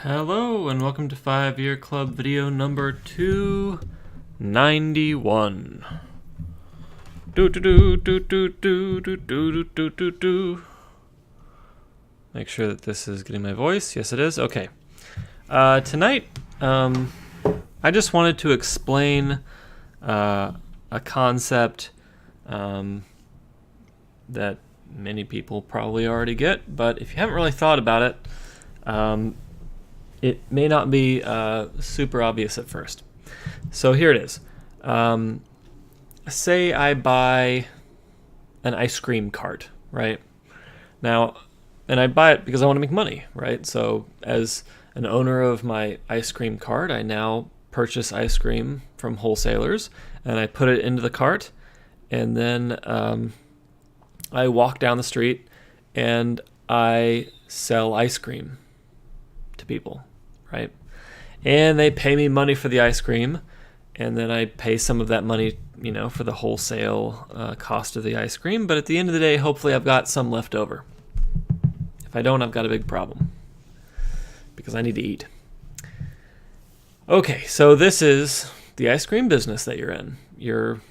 Hello and welcome to 5-Year Club video number 291. Do do do do do do do do do do do. Make sure that this is getting my voice. Yes, it is. Okay. Tonight, I just wanted to explain a concept that many people probably already get, but if you haven't really thought about it, it may not be super obvious at first. So here it is. Say I buy an ice cream cart, right? Now, and I buy it because I want to make money, right? So as an owner of my ice cream cart, I now purchase ice cream from wholesalers, and I put it into the cart, and then I walk down the street and I sell ice cream to people, right? And they pay me money for the ice cream, and then I pay some of that money, for the wholesale cost of the ice cream. But at the end of the day, hopefully I've got some left over. If I don't, I've got a big problem because I need to eat. Okay, so this is the ice cream business that you're in. You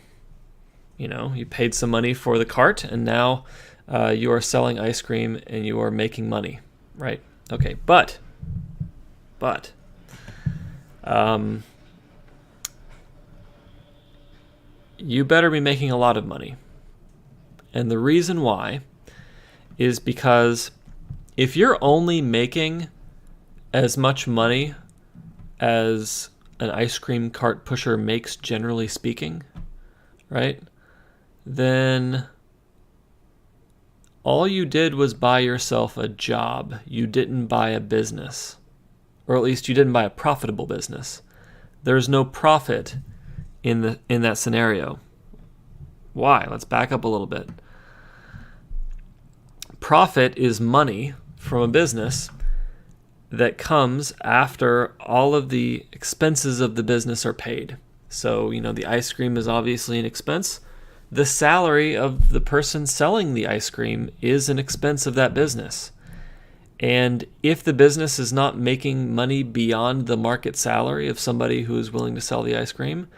paid some money for the cart, and now you are selling ice cream and you are making money, right? Okay, but you better be making a lot of money. And the reason why is because if you're only making as much money as an ice cream cart pusher makes, generally speaking, right, then all you did was buy yourself a job. You didn't buy a business. Or at least you didn't buy a profitable business. There's no profit in that scenario. Why? Let's back up a little bit. Profit is money from a business that comes after all of the expenses of the business are paid. So, the ice cream is obviously an expense. The salary of the person selling the ice cream is an expense of that business. And if the business is not making money beyond the market salary of somebody who is willing to sell the ice cream,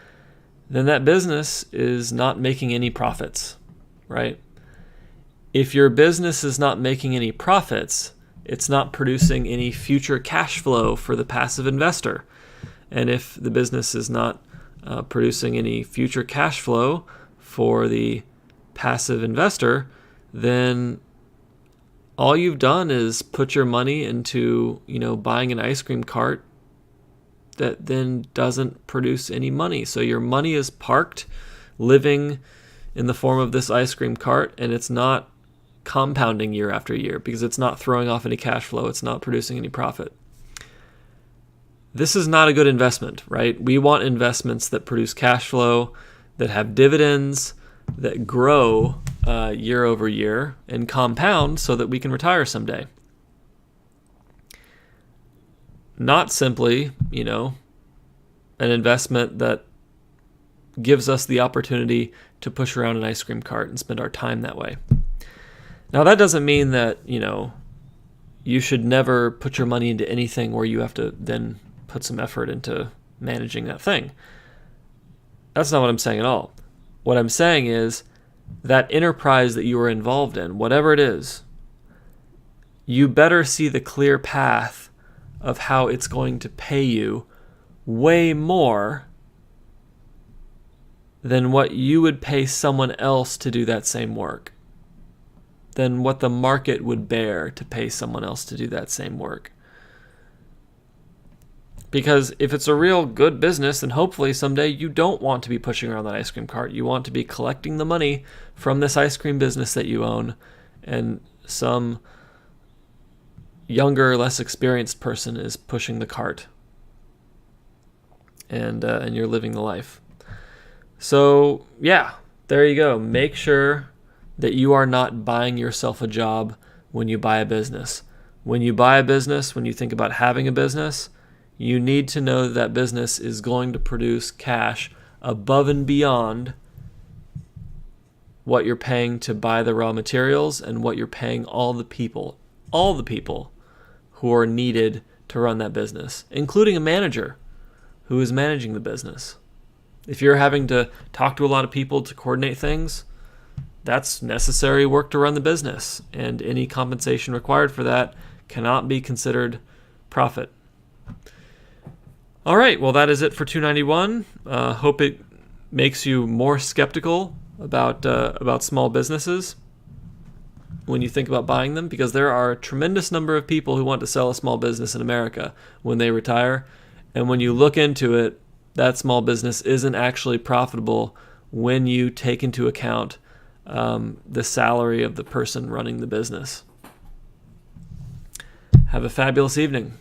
then that business is not making any profits, right? If your business is not making any profits, it's not producing any future cash flow for the passive investor. And if the business is not producing any future cash flow for the passive investor, then all you've done is put your money into, buying an ice cream cart that then doesn't produce any money. So your money is parked, living in the form of this ice cream cart, and it's not compounding year after year because it's not throwing off any cash flow. It's not producing any profit. This is not a good investment, right? We want investments that produce cash flow, that have dividends, that grow year over year and compound so that we can retire someday. Not simply, an investment that gives us the opportunity to push around an ice cream cart and spend our time that way. Now, that doesn't mean that, you should never put your money into anything where you have to then put some effort into managing that thing. That's not what I'm saying at all. What I'm saying is that enterprise that you are involved in, whatever it is, you better see the clear path of how it's going to pay you way more than what you would pay someone else to do that same work, than what the market would bear to pay someone else to do that same work. Because if it's a real good business, then hopefully someday you don't want to be pushing around that ice cream cart. You want to be collecting the money from this ice cream business that you own, and some younger, less experienced person is pushing the cart, and you're living the life. So yeah, there you go. Make sure that you are not buying yourself a job when you buy a business. When you buy a business, when you think about having a business, you need to know that that business is going to produce cash above and beyond what you're paying to buy the raw materials and what you're paying all the people who are needed to run that business, including a manager who is managing the business. If you're having to talk to a lot of people to coordinate things, that's necessary work to run the business, and any compensation required for that cannot be considered profit. All right, well, that is it for 291. Hope it makes you more skeptical about small businesses when you think about buying them, because there are a tremendous number of people who want to sell a small business in America when they retire. And when you look into it, that small business isn't actually profitable when you take into account the salary of the person running the business. Have a fabulous evening.